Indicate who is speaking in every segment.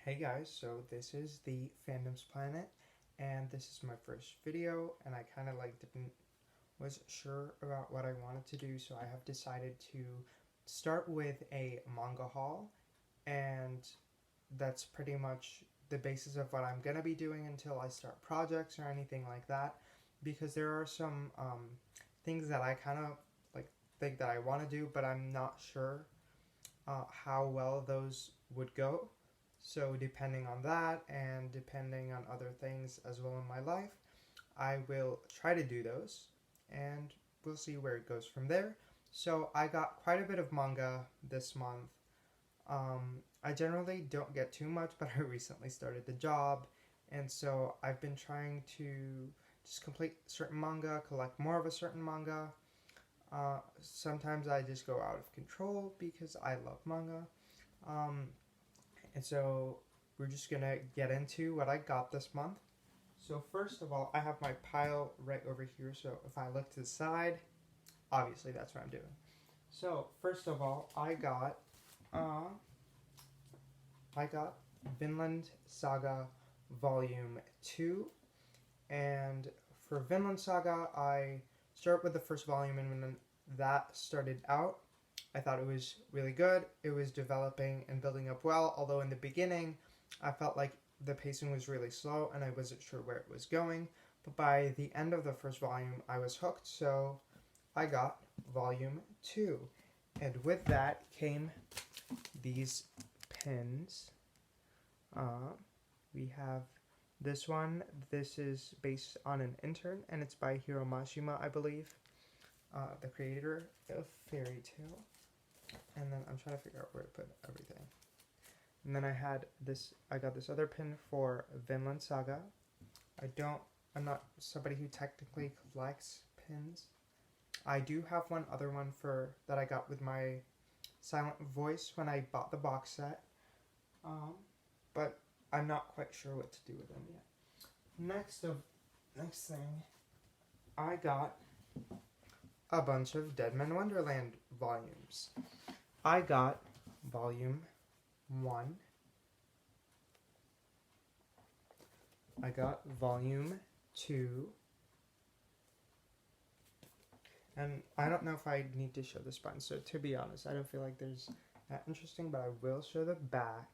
Speaker 1: Hey guys, so this is the Fandoms Planet, and this is my first video, and I kind of wasn't sure about what I wanted to do, so I have decided to start with a manga haul, and that's pretty much the basis of what I'm gonna be doing until I start projects or anything like that, because there are some things that I kind of think that I want to do, but I'm not sure how well those would go. So, depending on that and depending on other things as well in my life, I will try to do those and we'll see where it goes from there. So, I got quite a bit of manga this month. I generally don't get too much, but I recently started the job, and so I've been trying to just complete certain manga, collect more of a certain manga. Sometimes I just go out of control because I love manga. Um, and so we're just gonna get into what I got this month. So first of all, I have my pile right over here. So if I look to the side, obviously that's what I'm doing. So first of all, I got Vinland Saga Volume 2, and for Vinland Saga, I start with the first volume, and when that started out, I thought it was really good. It was developing and building up well, although in the beginning, I felt like the pacing was really slow and I wasn't sure where it was going. But by the end of the first volume, I was hooked, so I got volume 2. And with that came these pins. We have this one. This is based on an intern, and it's by Hiro Mashima, I believe, the creator of Fairy Tail. And then I'm trying to figure out where to put everything. And then I got this other pin for Vinland Saga. I'm not somebody who technically collects pins. I do have one other one that I got with my Silent Voice when I bought the box set. But I'm not quite sure what to do with them yet. Next thing, I got a bunch of Dead Man Wonderland volumes. I got volume 1. I got volume 2. And I don't know if I need to show the spine, so to be honest, I don't feel like there's that interesting, but I will show the back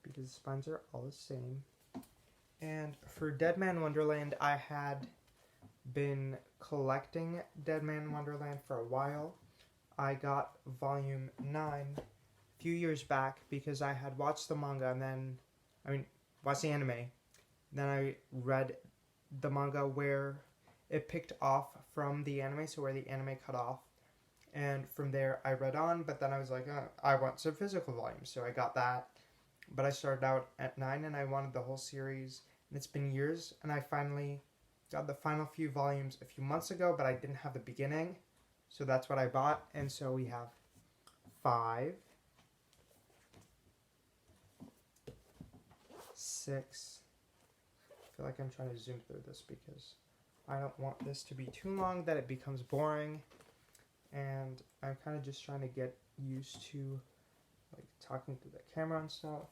Speaker 1: because the spines are all the same. And for Dead Man Wonderland, I had been collecting Dead Man Wonderland for a while. I got volume 9 a few years back because I had watched the manga and watched the anime. Then I read the manga where it picked off from the anime, so where the anime cut off. And from there I read on, but then I was like, I want some physical volumes, so I got that. But I started out at 9 and I wanted the whole series, and it's been years, and I finally got the final few volumes a few months ago, but I didn't have the beginning. So that's what I bought, and so we have 5, 6. I feel like I'm trying to zoom through this because I don't want this to be too long that it becomes boring, and I'm kind of just trying to get used to talking to the camera and stuff.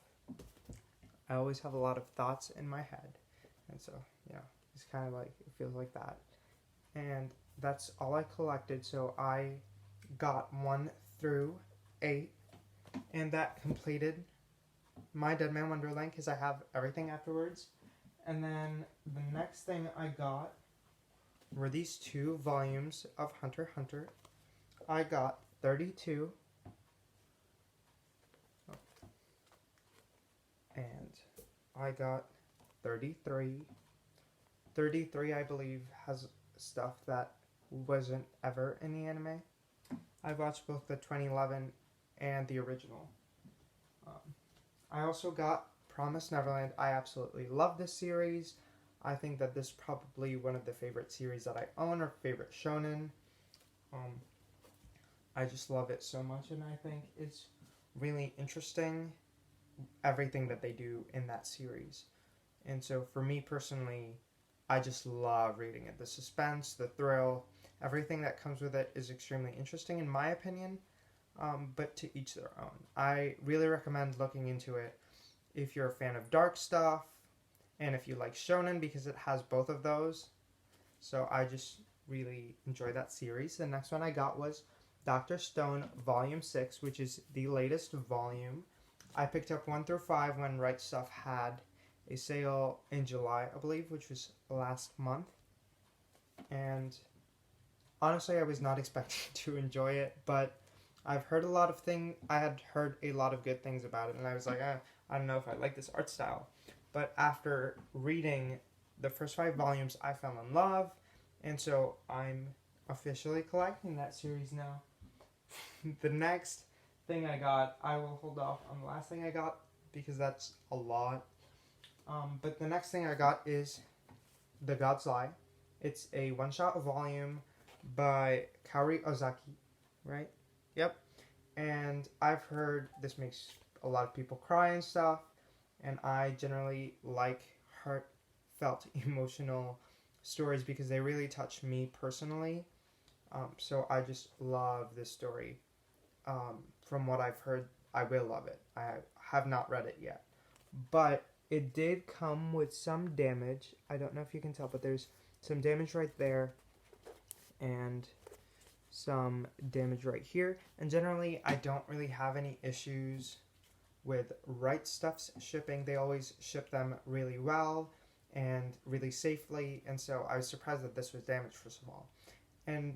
Speaker 1: I always have a lot of thoughts in my head, and so it's kind of it feels like that. And that's all I collected, so I got 1 through 8, and that completed my Dead Man Wonderland because I have everything afterwards. And then the next thing I got were these 2 volumes of Hunter x Hunter. I got 32, and I got 33. 33, I believe, has stuff that wasn't ever in the anime. I've watched both the 2011 and the original. I also got Promised Neverland. I absolutely love this series. I think that this is probably one of the favorite series that I own, or favorite shonen. I just love it so much, and I think it's really interesting, everything that they do in that series. And so for me personally, I just love reading it. The suspense, the thrill, everything that comes with it is extremely interesting in my opinion. but to each their own. I really recommend looking into it if you're a fan of dark stuff and if you like shonen, because it has both of those. So I just really enjoy that series. The next one I got was Dr. Stone Volume 6, which is the latest volume. I picked up 1 through 5 when Right Stuff had a sale in July, I believe, which was last month. And honestly, I was not expecting to enjoy it, but I've heard a lot of I had heard a lot of good things about it, and I was like, I don't know if I like this art style. But after reading the first 5 volumes, I fell in love, and so I'm officially collecting that series now. The next thing I got, I will hold off on the last thing I got because that's a lot. But the next thing I got is The God's Lie. It's a one-shot volume by Kaori Ozaki, right? Yep. And I've heard this makes a lot of people cry and stuff, and I generally like heartfelt, emotional stories because they really touch me personally. So I just love this story. From what I've heard, I will love it. I have not read it yet. But it did come with some damage. I don't know if you can tell, but there's some damage right there and some damage right here. And generally, I don't really have any issues with Right Stuff's shipping. They always ship them really well and really safely. And so I was surprised that this was damaged, first of all. And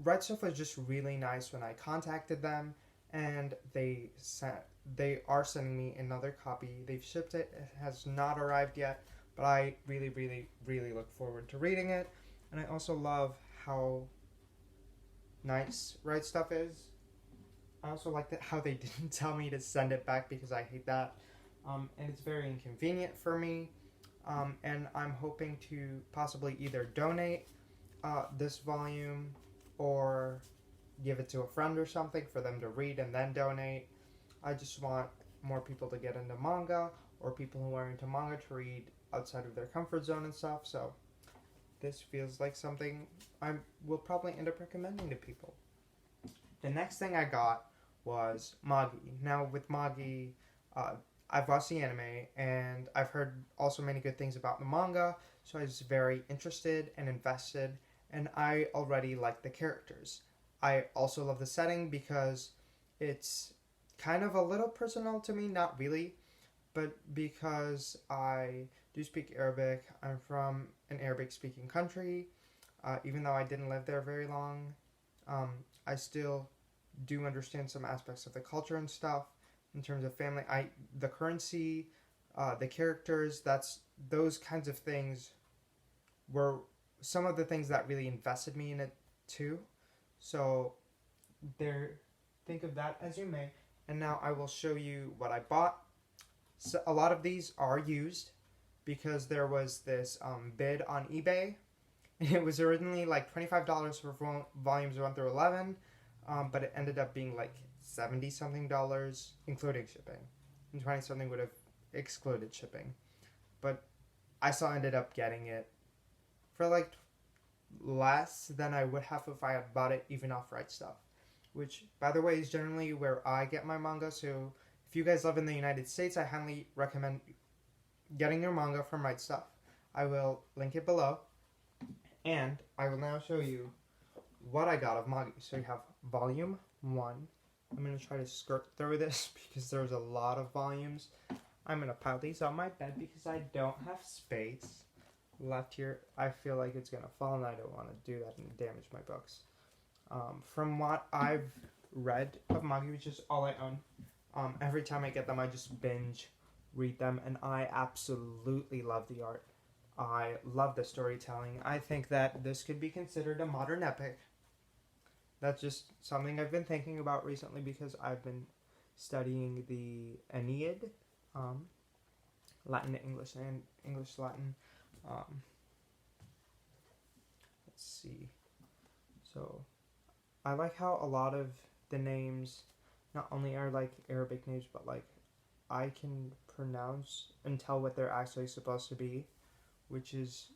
Speaker 1: Right Stuff was just really nice when I contacted them, and they are sending me another copy. They've shipped it. It has not arrived yet, but I really, really, really look forward to reading it. And I also love how nice Right Stuff is. I also like how they didn't tell me to send it back because I hate that. And it's very inconvenient for me. And I'm hoping to possibly either donate this volume or give it to a friend or something for them to read and then donate. I just want more people to get into manga, or people who are into manga to read outside of their comfort zone and stuff. So this feels like something I will probably end up recommending to people. The next thing I got was Magi. Now with Magi, I've watched the anime and I've heard also many good things about the manga, so I was very interested and invested, and I already like the characters. I also love the setting because it's kind of a little personal to me, not really, but because I do speak Arabic. I'm from an Arabic-speaking country. Even though I didn't live there very long, I still do understand some aspects of the culture and stuff in terms of family. The currency, the characters, those kinds of things were some of the things that really invested me in it too. So think of that as you may. And now I will show you what I bought. So a lot of these are used because there was this bid on eBay. It was originally like $25 for volumes 1 through 11, but it ended up being like $70 something, including shipping. And 20 something would have excluded shipping. But I still ended up getting it for like less than I would have if I had bought it even off Right Stuff, which, by the way, is generally where I get my manga. So if you guys live in the United States, I highly recommend getting your manga from Right Stuff. I will link it below, and I will now show you what I got of Magi. So you have volume 1. I'm going to try to skirt through this because there's a lot of volumes. I'm going to pile these on my bed because I don't have space left here. I feel like it's going to fall, and I don't want to do that and damage my books. From what I've read of Manga, which is all I own, every time I get them, I just binge read them, and I absolutely love the art. I love the storytelling. I think that this could be considered a modern epic. That's just something I've been thinking about recently because I've been studying the Aeneid, Latin to English and English to Latin. Let's see. So I like how a lot of the names not only are like Arabic names, but like I can pronounce and tell what they're actually supposed to be, which is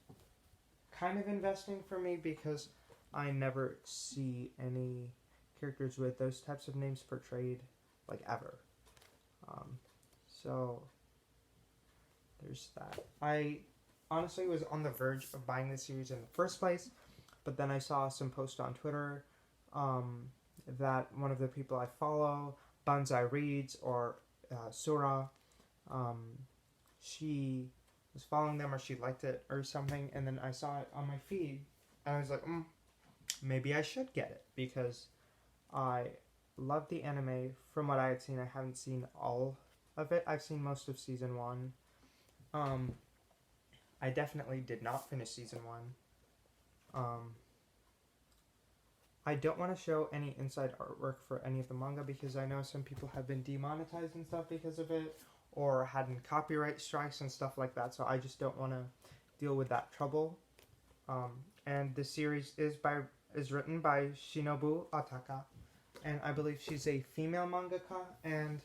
Speaker 1: kind of investing for me because I never see any characters with those types of names portrayed, like, ever. So there's that. I honestly was on the verge of buying this series in the first place, but then I saw some post on Twitter that one of the people I follow, Banzai Reads, or Sora, she was following them, or she liked it or something, and then I saw it on my feed, and I was like, maybe I should get it, because I love the anime. From what I had seen, I haven't seen all of it. I've seen most of season 1. I definitely did not finish season 1. I don't want to show any inside artwork for any of the manga, because I know some people have been demonetized and stuff because of it, or had copyright strikes and stuff like that, so I just don't want to deal with that trouble. And this series is written by Shinobu Ataka, and I believe she's a female mangaka, and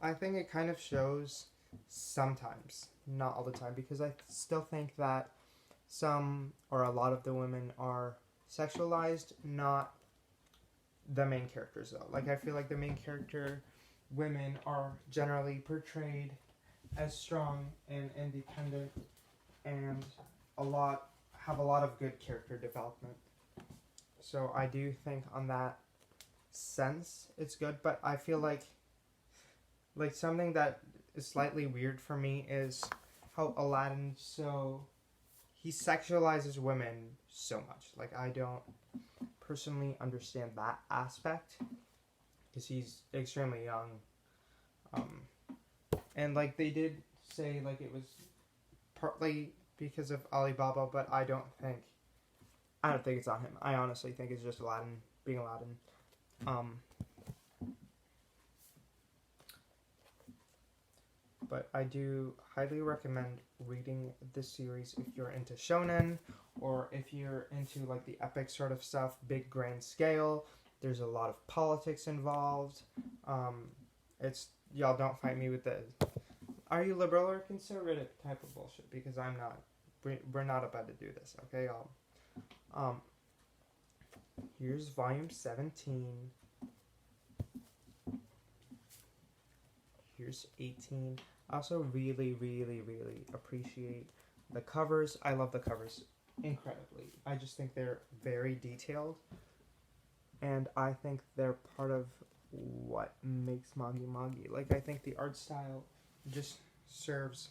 Speaker 1: I think it kind of shows sometimes, not all the time, because I still think that some or a lot of the women are sexualized, not the main characters though. Like, I feel like the main character women are generally portrayed as strong and independent, and have a lot of good character development. So I do think on that sense it's good, but I feel like something that is slightly weird for me is how Aladdin, he sexualizes women so much. Like, I don't personally understand that aspect, because he's extremely young. And like, they did say like it was partly because of Alibaba, but I don't think it's on him. I honestly think it's just Aladdin being Aladdin. But I do highly recommend reading this series if you're into shonen, or if you're into like the epic sort of stuff, big grand scale. There's a lot of politics involved. Y'all don't fight me with the "are you liberal or conservative" type of bullshit, because I'm not. We're not about to do this, okay, y'all? Here's volume 17. Here's 18. I also really, really, really appreciate the covers. I love the covers incredibly. I just think they're very detailed, and I think they're part of what makes Manga Magi. Like, I think the art style just serves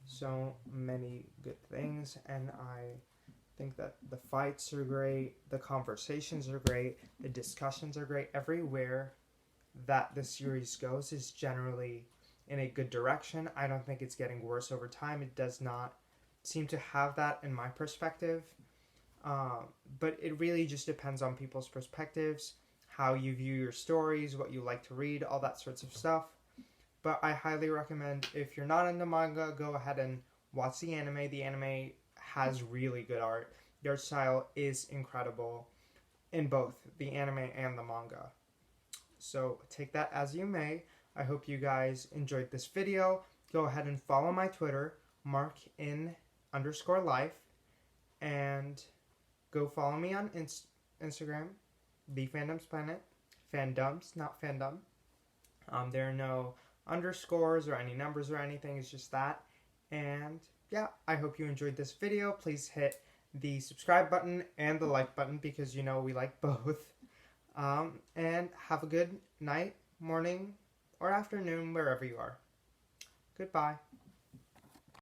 Speaker 1: so many good things, and I think that the fights are great, the conversations are great, the discussions are great. Everywhere that the series goes is generally in a good direction. I don't think it's getting worse over time. It does not seem to have that in my perspective. But it really just depends on people's perspectives, how you view your stories, what you like to read, all that sorts of stuff. But I highly recommend, if you're not into manga, go ahead and watch the anime. The anime has really good art. The art style is incredible in both the anime and the manga. So take that as you may. I hope you guys enjoyed this video. Go ahead and follow my Twitter, markin_life, and go follow me on Instagram, The Fandoms Planet. Fandoms, not fandom. There are no underscores or any numbers or anything. It's just that. And yeah, I hope you enjoyed this video. Please hit the subscribe button and the like button, because you know we like both. And have a good night, morning, or afternoon, wherever you are. Goodbye.